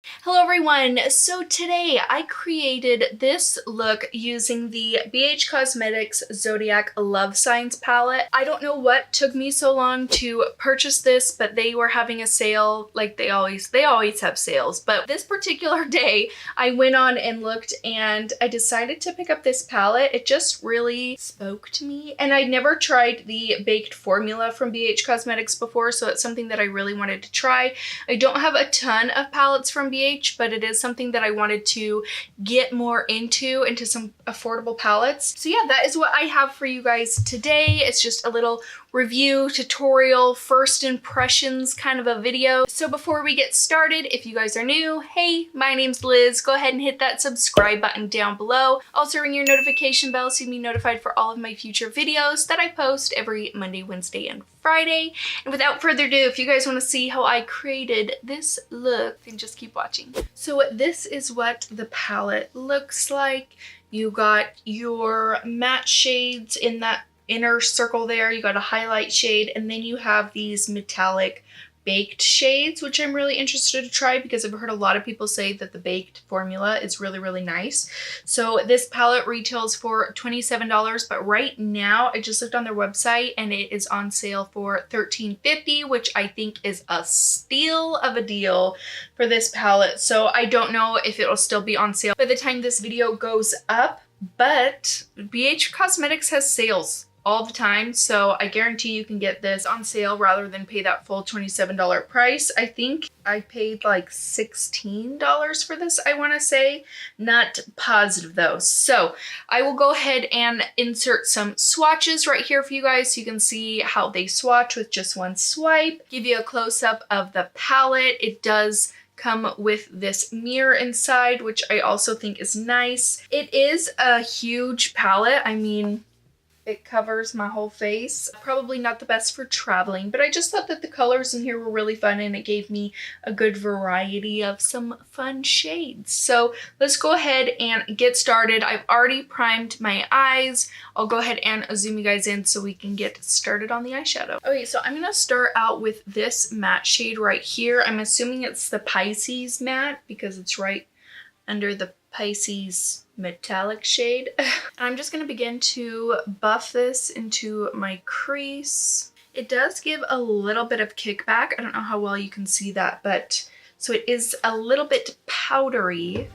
Hello everyone! So today I created this look using the BH Cosmetics Zodiac Love Signs palette. I don't know what took me so long to purchase this, but they were having a sale like they always have sales. But this particular day I went on and looked and I decided to pick up this palette. It just really spoke to me, and I'd never tried the baked formula from BH Cosmetics before, so it's something that I really wanted to try. I don't have a ton of palettes from BH, but it is something that I wanted to get more into some affordable palettes. So yeah, that is what I have for you guys today. It's just a little review, tutorial, first impressions kind of a video. So before we get started, if you guys are new, hey, my name's Liz. Go ahead and hit that subscribe button down below. Also ring your notification bell so you can be notified for all of my future videos that I post every Monday, Wednesday, and Friday. And without further ado, if you guys want to see how I created this look, then just keep watching. So this is what the palette looks like. You got your matte shades in that inner circle there, you got a highlight shade, and then you have these metallic baked shades, which I'm really interested to try because I've heard a lot of people say that the baked formula is really nice. So this palette retails for $27, but right now I just looked on their website and it is on sale for $13.50, which I think is a steal of a deal for this palette. So I don't know if it'll still be on sale by the time this video goes up, but BH Cosmetics has sales all the time, so I guarantee you can get this on sale rather than pay that full $27 price. I think I paid like $16 for this, I want to say. Not positive though. So I will go ahead and insert some swatches right here for you guys so you can see how they swatch with just one swipe. Give you a close-up of the palette. It does come with this mirror inside, which I also think is nice. It is a huge palette. I mean, it covers my whole face. Probably not the best for traveling, but I just thought that the colors in here were really fun and it gave me a good variety of some fun shades. So let's go ahead and get started. I've already primed my eyes. I'll go ahead and zoom you guys in so we can get started on the eyeshadow. Okay, so I'm gonna start out with this matte shade right here. I'm assuming it's the Pisces matte because it's right under the Pisces metallic shade. I'm just going to begin to buff this into my crease. It does give a little bit of kickback. I don't know how well you can see that, but so it is a little bit powdery.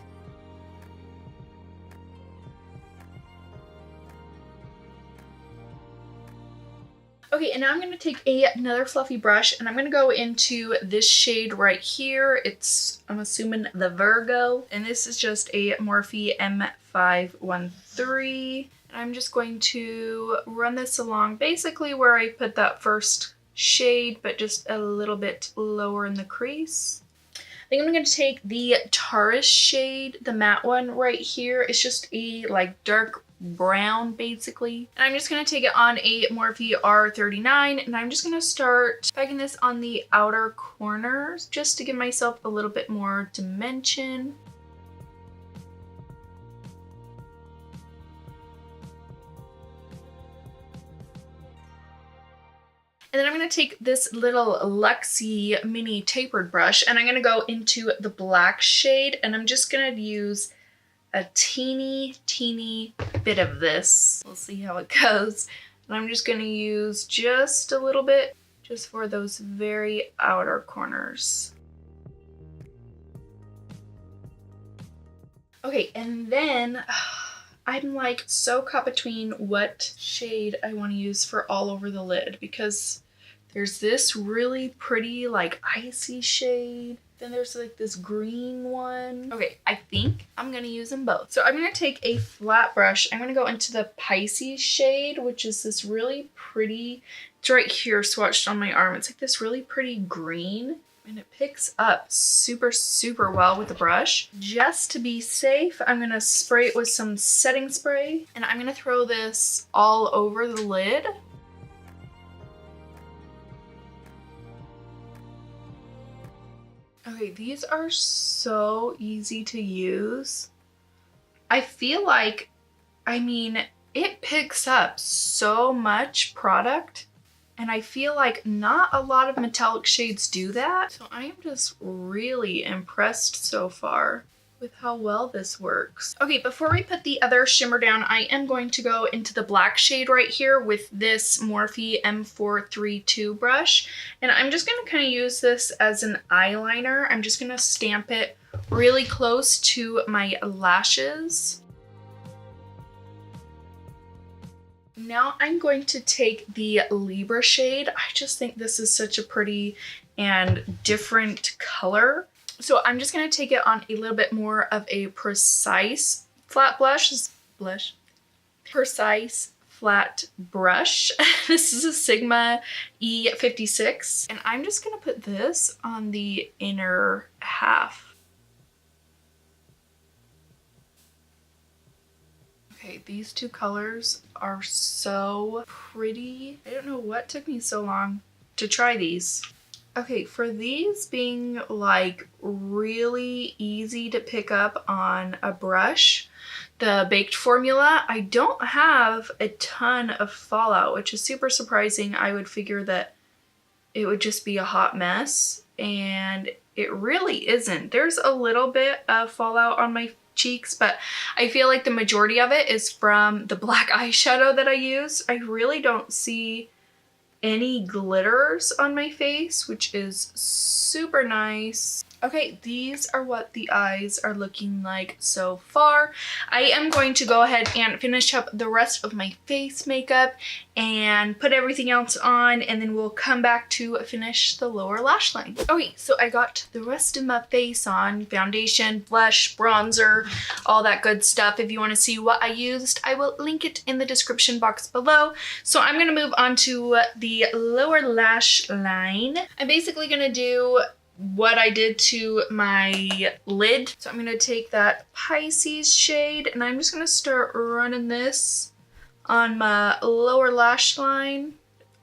Okay, and now I'm going to take another fluffy brush and I'm going to go into this shade right here. It's, I'm assuming, the Virgo. And this is just a Morphe M513. And I'm just going to run this along basically where I put that first shade, but just a little bit lower in the crease. I think I'm going to take the Taurus shade, the matte one right here. It's just a like dark brown basically. And I'm just going to take it on a Morphe R39 and I'm just going to start pegging this on the outer corners just to give myself a little bit more dimension. And then I'm going to take this little Luxie mini tapered brush and I'm going to go into the black shade and I'm just going to use a teeny bit of this. We'll see how it goes. And I'm just going to use just a little bit just for those very outer corners. Okay, and then I'm like so caught between what shade I want to use for all over the lid because there's this really pretty like icy shade. Then there's like this green one. Okay, I think I'm gonna use them both. So I'm gonna take a flat brush. I'm gonna go into the Pisces shade, which is this really pretty, it's right here swatched on my arm. It's like this really pretty green and it picks up super well with the brush. Just to be safe, I'm gonna spray it with some setting spray and I'm gonna throw this all over the lid. Okay, these are so easy to use. I feel like, I mean, it picks up so much product And I feel like not a lot of metallic shades do that. So I am just really impressed so far with how well this works. Okay, before we put the other shimmer down, I am going to go into the black shade right here with this Morphe M432 brush. And I'm just gonna kind of use this as an eyeliner. I'm just gonna stamp it really close to my lashes. Now I'm going to take the Libra shade. I just think this is such a pretty and different color. So I'm just going to take it on a little bit more of a precise flat precise flat brush. This is a Sigma E56. And I'm just going to put this on the inner half. Okay, these two colors are so pretty. I don't know what took me so long to try these. Okay, for these being like really easy to pick up on a brush, the baked formula, I don't have a ton of fallout, which is super surprising. I would figure that it would just be a hot mess, and it really isn't. There's a little bit of fallout on my cheeks, but I feel like the majority of it is from the black eyeshadow that I use. I really don't see any glitters on my face, which is super nice. Okay, these are what the eyes are looking like so far. I am going to go ahead and finish up the rest of my face makeup and put everything else on, and then we'll come back to finish the lower lash line. Okay, so I got the rest of my face on. Foundation, blush, bronzer, all that good stuff. If you want to see what I used, I will link it in the description box below. So I'm going to move on to the lower lash line. I'm basically going to do what I did to my lid. So I'm going to take that Pisces shade, and I'm just going to start running this on my lower lash line,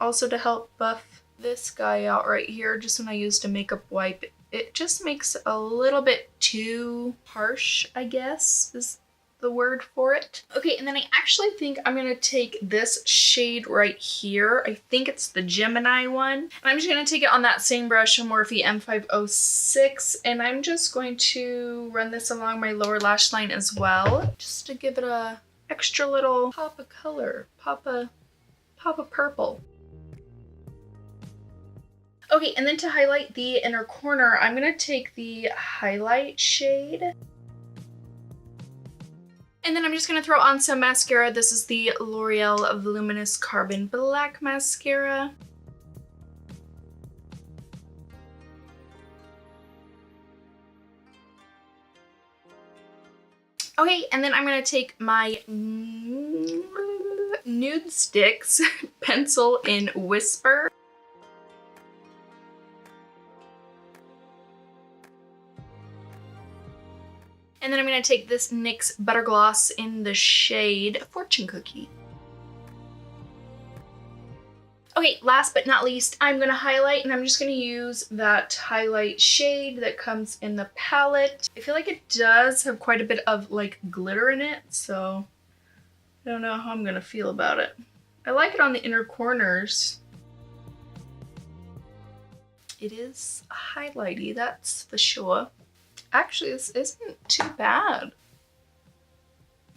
also to help buff this guy out right here. Just when I used a makeup wipe, it just makes it a little bit too harsh, I guess is the word for it. Okay, and then I actually think I'm gonna take this shade right here. I think it's the Gemini one. And I'm just gonna take it on that same brush, a Morphe M506, and I'm just going to run this along my lower lash line as well, just to give it a extra little pop of color, pop of purple. Okay, and then to highlight the inner corner, I'm gonna take the highlight shade. And then I'm just gonna throw on some mascara. This is the L'Oreal Voluminous Carbon Black Mascara. Okay, and then I'm gonna take my Nude Sticks pencil in Whisper. And then I'm going to take this NYX Butter Gloss in the shade Fortune Cookie. Okay, last but not least, I'm going to highlight, and I'm just going to use that highlight shade that comes in the palette. I feel like it does have quite a bit of like glitter in it, so I don't know how I'm going to feel about it. I like it on the inner corners. It is highlighty, that's for sure. Actually, this isn't too bad.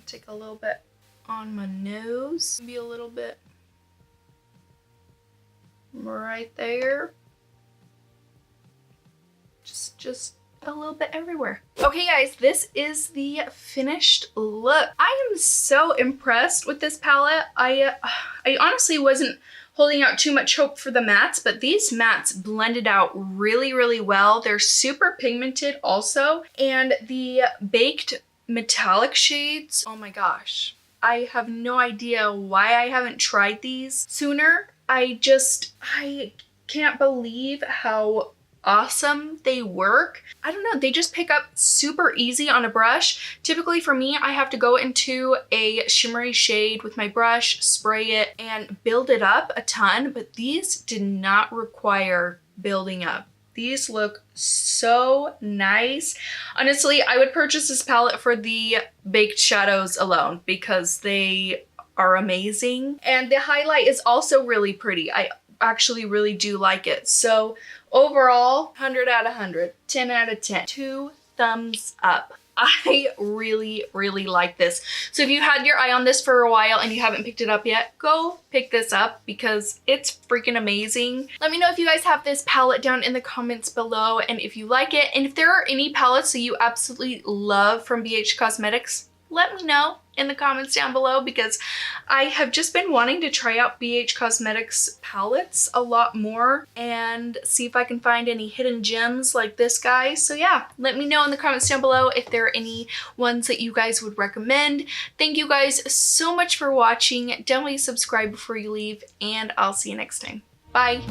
Take a little bit on my nose, maybe a little bit right there. Just a little bit everywhere. Okay guys, this is the finished look. I am so impressed with this palette. I honestly wasn't holding out too much hope for the mattes, but these mattes blended out really, really well. They're super pigmented also, and the baked metallic shades, oh my gosh. I have no idea why I haven't tried these sooner. I can't believe how awesome they work. I don't know, they just pick up super easy on a brush. Typically for me, I have to go into a shimmery shade with my brush, spray it, and build it up a ton, but these did not require building up. These look so nice. Honestly, I would purchase this palette for the baked shadows alone because they are amazing. And the highlight is also really pretty. I actually really do like it. So overall, 100 out of 100, 10 out of 10, 2 thumbs up. I really, really like this. So if you had your eye on this for a while and you haven't picked it up yet, go pick this up because it's freaking amazing. Let me know if you guys have this palette down in the comments below and if you like it. And if there are any palettes that you absolutely love from BH Cosmetics, let me know in the comments down below because I have just been wanting to try out BH Cosmetics palettes a lot more and see if I can find any hidden gems like this guy. So yeah, let me know in the comments down below if there are any ones that you guys would recommend. Thank you guys so much for watching. Definitely subscribe before you leave and I'll see you next time. Bye!